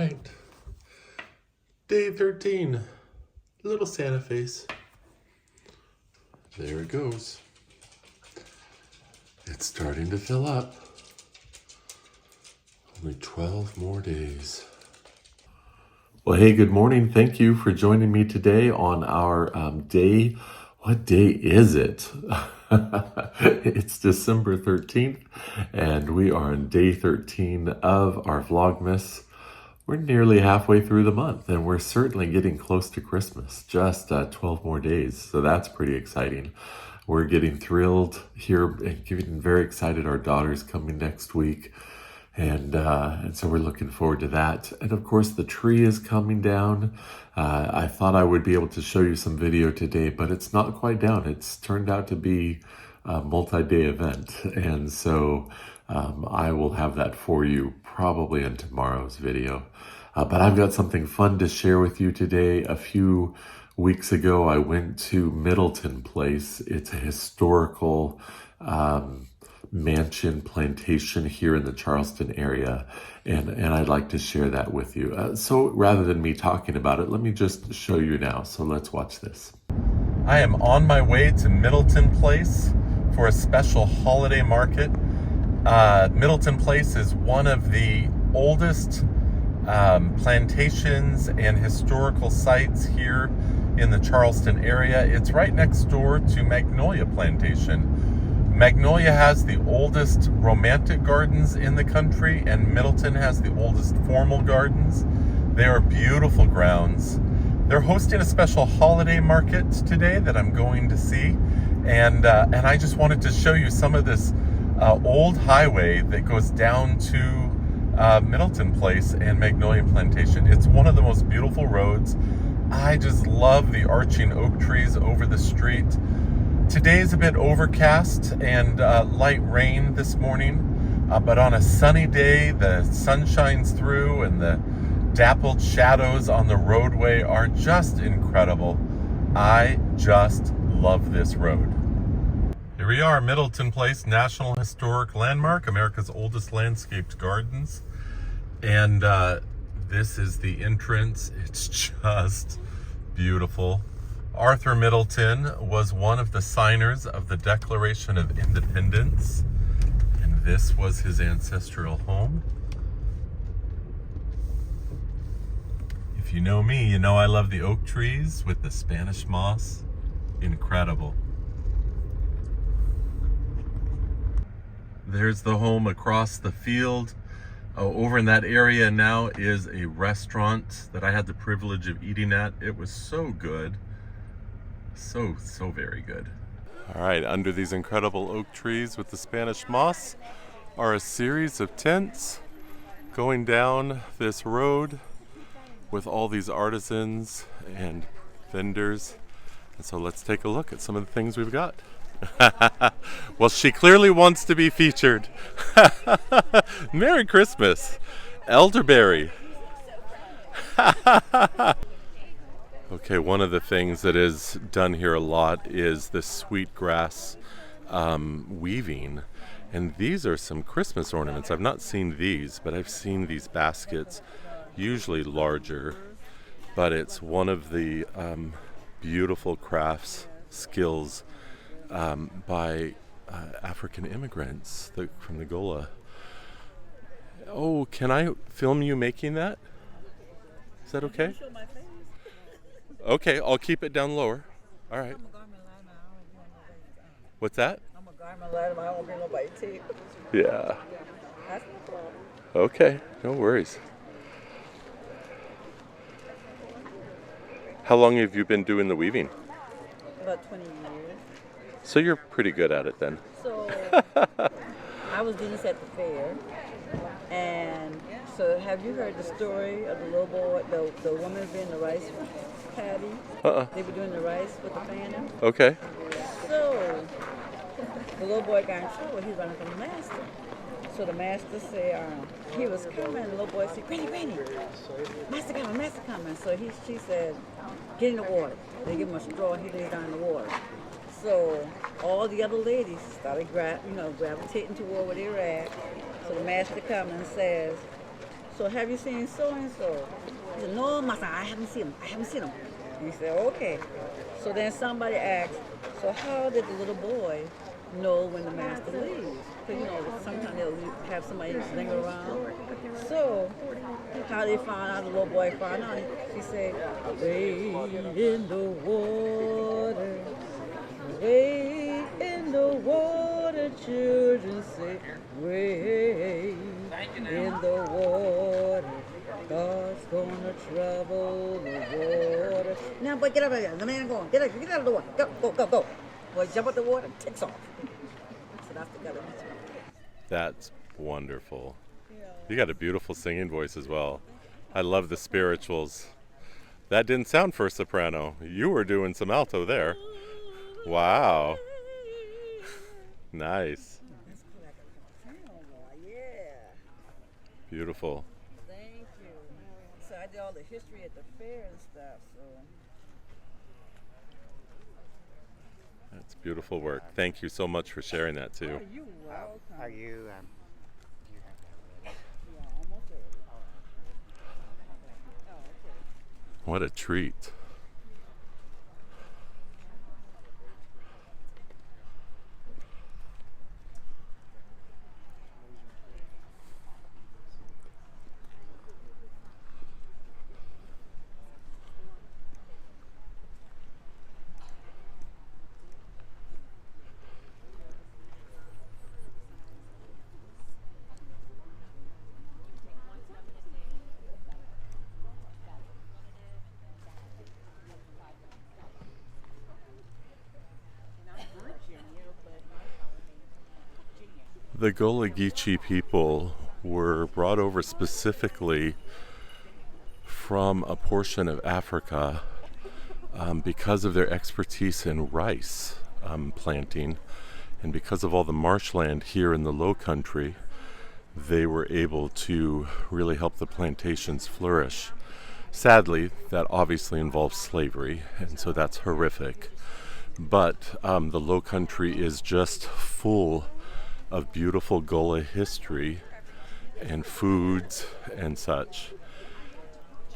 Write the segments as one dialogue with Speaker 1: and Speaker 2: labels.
Speaker 1: right. Day 13. Little Santa face. There it goes. It's starting to fill up. Only 12 more days. Well, hey, good morning. Thank you for joining me today on our day. What day is it? It's December 13th, and we are on day 13 of our Vlogmas. We're nearly halfway through the month, and we're certainly getting close to Christmas. Just 12 more days, so that's pretty exciting. We're getting thrilled here and getting very excited. Our daughter's coming next week, and so we're looking forward to that. And of course, the tree is coming down. I thought I would be able to show you some video today, but it's not quite down. It's turned out to be a multi-day event, and so I will have that for you probably in tomorrow's video. But I've got something fun to share with you today. A few weeks ago, I went to Middleton Place. It's a historical mansion plantation here in the Charleston area, and I'd like to share that with you. So rather than me talking about it, let me just show you now. So let's watch this. I am on my way to Middleton Place for a special holiday market. Middleton Place is one of the oldest plantations and historical sites here in the Charleston area. It's right next door to Magnolia Plantation. Magnolia has the oldest romantic gardens in the country, and Middleton has the oldest formal gardens. They are beautiful grounds. They're hosting a special holiday market today that I'm going to see, and I just wanted to show you some of this old highway that goes down to Middleton Place and Magnolia Plantation. It's one of the most beautiful roads. I just love the arching oak trees over the street. Today's a bit overcast and light rain this morning, but on a sunny day, the sun shines through and the dappled shadows on the roadway are just incredible. I just love this road. Here we are, Middleton Place, National Historic Landmark, America's oldest landscaped gardens. And this is the entrance. It's just beautiful. Arthur Middleton was one of the signers of the Declaration of Independence, and this was his ancestral home. If you know me, you know I love the oak trees with the Spanish moss. Incredible. There's the home across the field. Over in that area now is a restaurant that I had the privilege of eating at. It was so good. So very good. All right, under these incredible oak trees with the Spanish moss are a series of tents going down this road with all these artisans and vendors. And so let's take a look at some of the things we've got. Well, she clearly wants to be featured. Merry Christmas, elderberry. Okay, one of the things that is done here a lot is the Sweetgrass weaving, and these are some Christmas ornaments. I've not seen these, but I've seen these baskets, usually larger, but it's one of the beautiful crafts skills by African immigrants from the Gullah. Oh, can I film you making that? Is that okay? Okay, I'll keep it down lower. All right. What's that? I'm a garment ladder. I won't be nobody take. Yeah. That's no problem. Okay, no worries. How long have you been doing the weaving?
Speaker 2: About 20 years.
Speaker 1: So you're pretty good at it then.
Speaker 2: So I was doing this at the fair, and so have you heard the story of the little boy, the woman being the rice paddy? They were doing the rice with the fan.
Speaker 1: Okay.
Speaker 2: So the little boy got in trouble. He was running from the master. So the master said he was coming. The little boy said, "Granny, master coming." So she said, "Get in the water." They give him a straw. He lays down in the water. So all the other ladies started gravitating toward where they were at. So the master comes and says, So have you seen so and so? He said, no, master, I haven't seen him. I haven't seen him. And he said, okay. So then somebody asked, so how did the little boy know when the master leaves? Because you know, sometimes they'll have somebody linger around. So how they found out, the little boy found out, she said, way in the water, way in the water, children say, way in the water, God's gonna trouble the water. Now, boy, get out of there. The man going, get out of the water. Go, go, go, go. Boy, jump out the water, takes off. So that's the government.
Speaker 1: That's wonderful. You got a beautiful singing voice as well. I love the spirituals. That didn't sound for a soprano. You were doing some alto there. Wow. Nice.
Speaker 2: Yeah.
Speaker 1: Beautiful.
Speaker 2: Thank you. So I did all the history at the fair and stuff, so.
Speaker 1: That's beautiful work. Thank you so much for sharing that too.
Speaker 2: Oh, you welcome.
Speaker 3: Are you?
Speaker 2: Yeah, almost there. Oh, okay.
Speaker 1: What a treat. The Gullah people were brought over specifically from a portion of Africa because of their expertise in rice planting, and because of all the marshland here in the low country, they were able to really help the plantations flourish. Sadly, that obviously involves slavery, and so that's horrific. But the low country is just full of beautiful Gullah history and foods and such.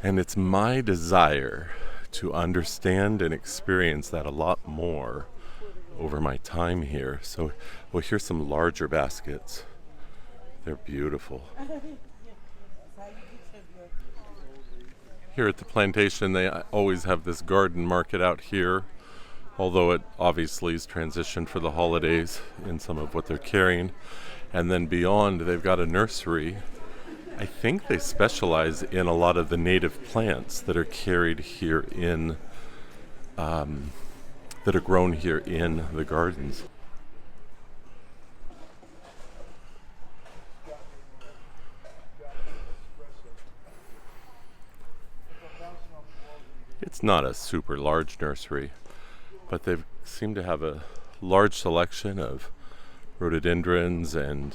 Speaker 1: And it's my desire to understand and experience that a lot more over my time here. So, well, here's some larger baskets. They're beautiful. Here at the plantation, they always have this garden market out here, although it obviously is transitioned for the holidays in some of what they're carrying. And then beyond, they've got a nursery. I think they specialize in a lot of the native plants that are carried here in, that are grown here in the gardens. It's not a super large nursery, but they seem to have a large selection of rhododendrons and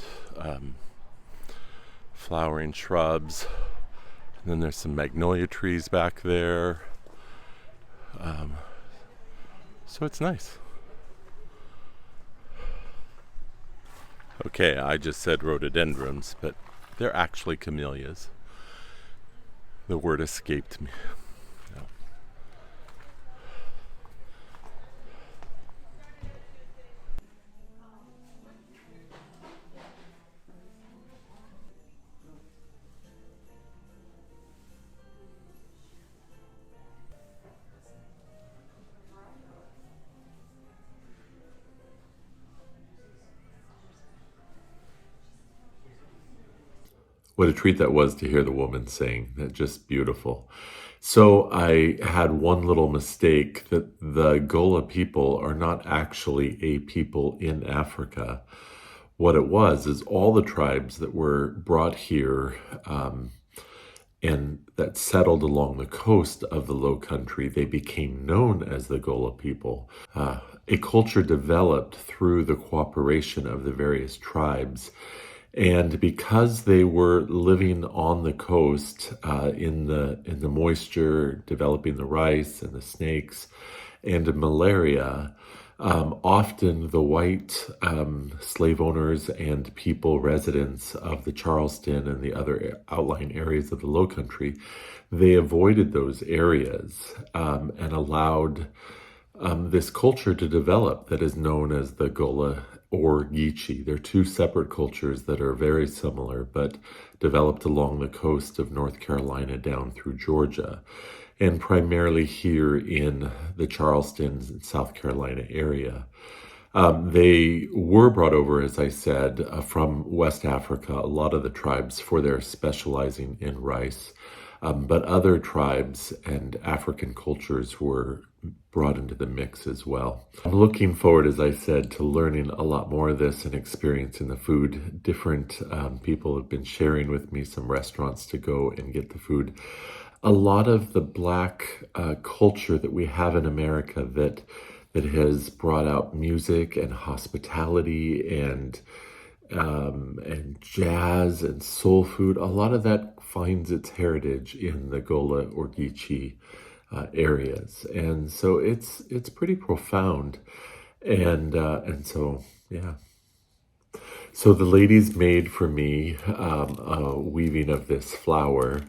Speaker 1: flowering shrubs. And then there's some magnolia trees back there. So it's nice. Okay, I just said rhododendrons, but they're actually camellias. The word escaped me. What a treat that was to hear the woman sing. That's just beautiful. So I had one little mistake, that the Gullah people are not actually a people in Africa. What it was is all the tribes that were brought here and that settled along the coast of the Low Country, they became known as the Gullah people. A culture developed through the cooperation of the various tribes. And because they were living on the coast in the moisture, developing the rice and the snakes and malaria, Often the white slave owners and people residents of the Charleston and the other outlying areas of the Low Country, they avoided those areas and allowed this culture to develop that is known as the Gullah or Geechee. They're two separate cultures that are very similar, but developed along the coast of North Carolina down through Georgia, and primarily here in the Charleston, South Carolina area. They were brought over, as I said, from West Africa, a lot of the tribes, for their specializing in rice. But other tribes and African cultures were brought into the mix as well. I'm looking forward, as I said, to learning a lot more of this and experiencing the food. Different people have been sharing with me some restaurants to go and get the food. A lot of the Black culture that we have in America that has brought out music and hospitality and jazz and soul food, a lot of that finds its heritage in the Gullah or Geechee areas, and so it's pretty profound, and so yeah. So the ladies made for me a weaving of this flower.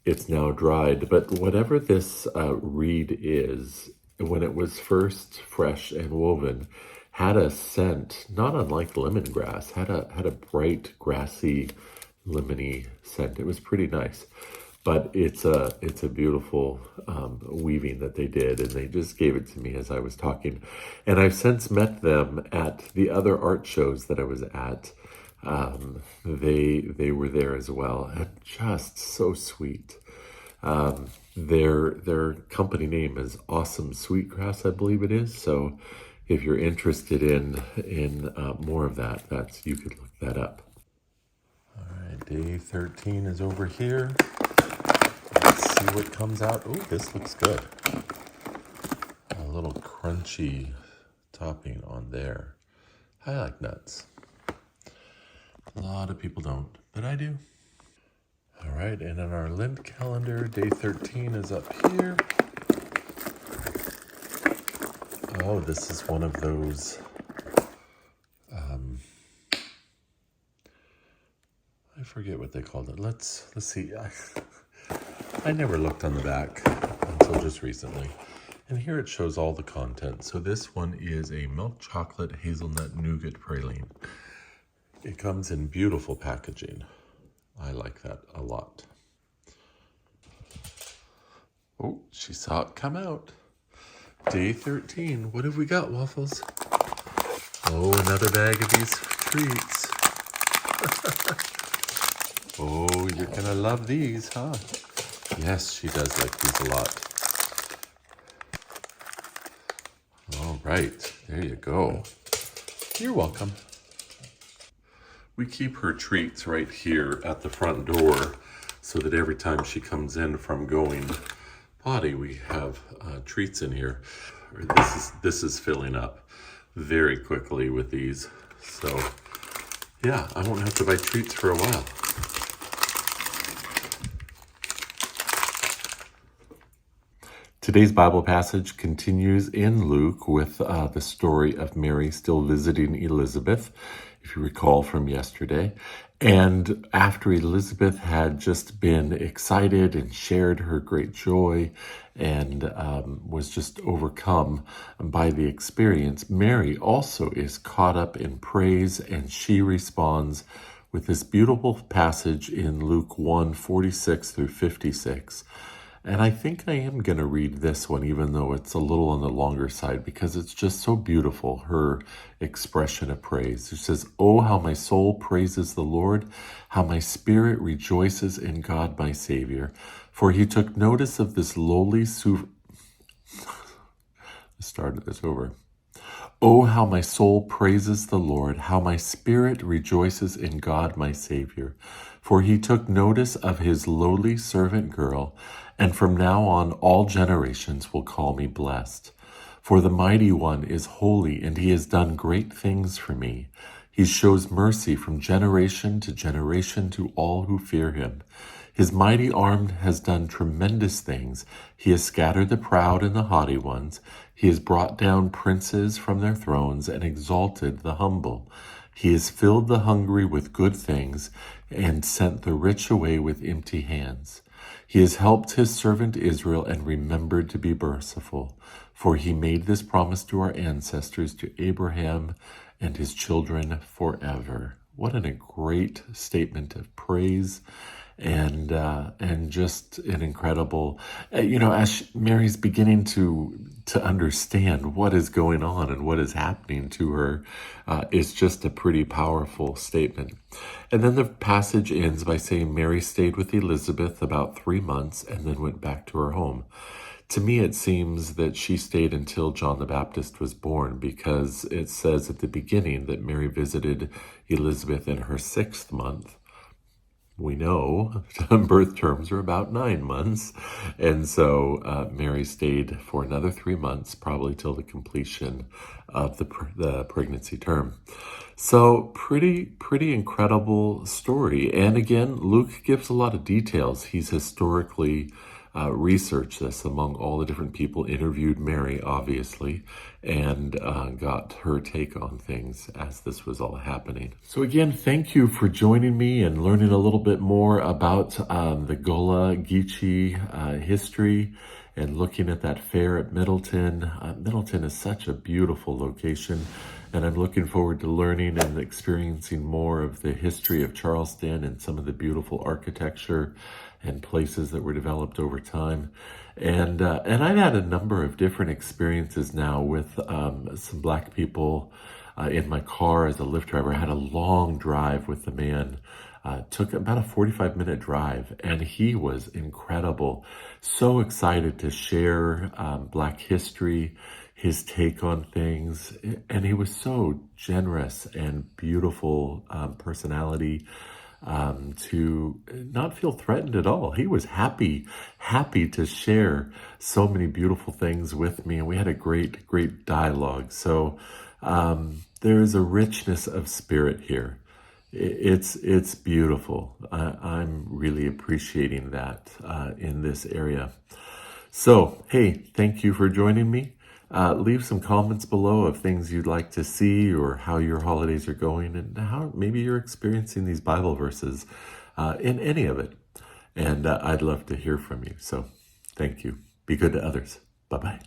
Speaker 1: It's now dried, but whatever this reed is, when it was first fresh and woven, had a scent not unlike lemongrass. Had a bright, grassy, lemony scent. It was pretty nice, but it's a beautiful weaving that they did, and they just gave it to me as I was talking. And I've since met them at the other art shows that I was at. They were there as well, and just so sweet. Their company name is Awesome Sweetgrass, I believe it is. So if you're interested in more of that, you could look that up. All right, day 13 is over here. Let's see what comes out. Oh, this looks good. A little crunchy topping on there. I like nuts. A lot of people don't, but I do. All right, and on our Lent calendar, day 13 is up here. Oh, this is one of those, I forget what they called it. Let's see. I never looked on the back until just recently. And here it shows all the content. So this one is a milk chocolate hazelnut nougat praline. It comes in beautiful packaging. I like that a lot. Oh, she saw it come out. Day 13. What have we got, Waffles? Oh, another bag of these treats. Oh, you're going to love these, huh? Yes, she does like these a lot. All right, there you go. You're welcome. We keep her treats right here at the front door so that every time she comes in from going potty, we have treats in here. This is filling up very quickly with these. So yeah, I won't have to buy treats for a while. Today's Bible passage continues in Luke with the story of Mary still visiting Elizabeth, if you recall from yesterday. And after Elizabeth had just been excited and shared her great joy and was just overcome by the experience, Mary also is caught up in praise, and she responds with this beautiful passage in Luke 1:46 through 56. And I think I am going to read this one, even though it's a little on the longer side, because it's just so beautiful, her expression of praise. It says, "Oh, how my soul praises the Lord, how my spirit rejoices in God my Savior. For he took notice of this lowly Started this over. Oh, how my soul praises the Lord, how my spirit rejoices in God my Savior. For he took notice of his lowly servant girl, and from now on all generations will call me blessed. For the Mighty One is holy, and he has done great things for me. He shows mercy from generation to all who fear him. His mighty arm has done tremendous things. He has scattered the proud and the haughty ones. He has brought down princes from their thrones and exalted the humble. He has filled the hungry with good things and sent the rich away with empty hands. He has helped his servant Israel and remembered to be merciful, for he made this promise to our ancestors, to Abraham and his children forever. What a great statement of praise and just an incredible, as Mary's beginning to understand what is going on and what is happening to her, it's just a pretty powerful statement. And then the passage ends by saying Mary stayed with Elizabeth about 3 months and then went back to her home. To me, it seems that she stayed until John the Baptist was born, because it says at the beginning that Mary visited Elizabeth in her 6th month. We know birth terms are about 9 months. And so Mary stayed for another 3 months, probably till the completion of the pregnancy term. So pretty incredible story. And again, Luke gives a lot of details. He's historically researched this among all the different people, interviewed Mary, obviously, and got her take on things as this was all happening. So again, thank you for joining me and learning a little bit more about the Gullah Geechee history and looking at that fair at Middleton. Middleton is such a beautiful location, and I'm looking forward to learning and experiencing more of the history of Charleston and some of the beautiful architecture and places that were developed over time. And I've had a number of different experiences now with some Black people in my car as a Lyft driver. I had a long drive with the man. Took about a 45-minute drive, and he was incredible. So excited to share Black history, his take on things, and he was so generous and beautiful personality. To not feel threatened at all. He was happy to share so many beautiful things with me, and we had a great dialogue. So there is a richness of spirit here. It's beautiful. I'm really appreciating that in this area. So, hey, thank you for joining me. Leave some comments below of things you'd like to see or how your holidays are going and how maybe you're experiencing these Bible verses in any of it. And I'd love to hear from you. So thank you. Be good to others. Bye-bye.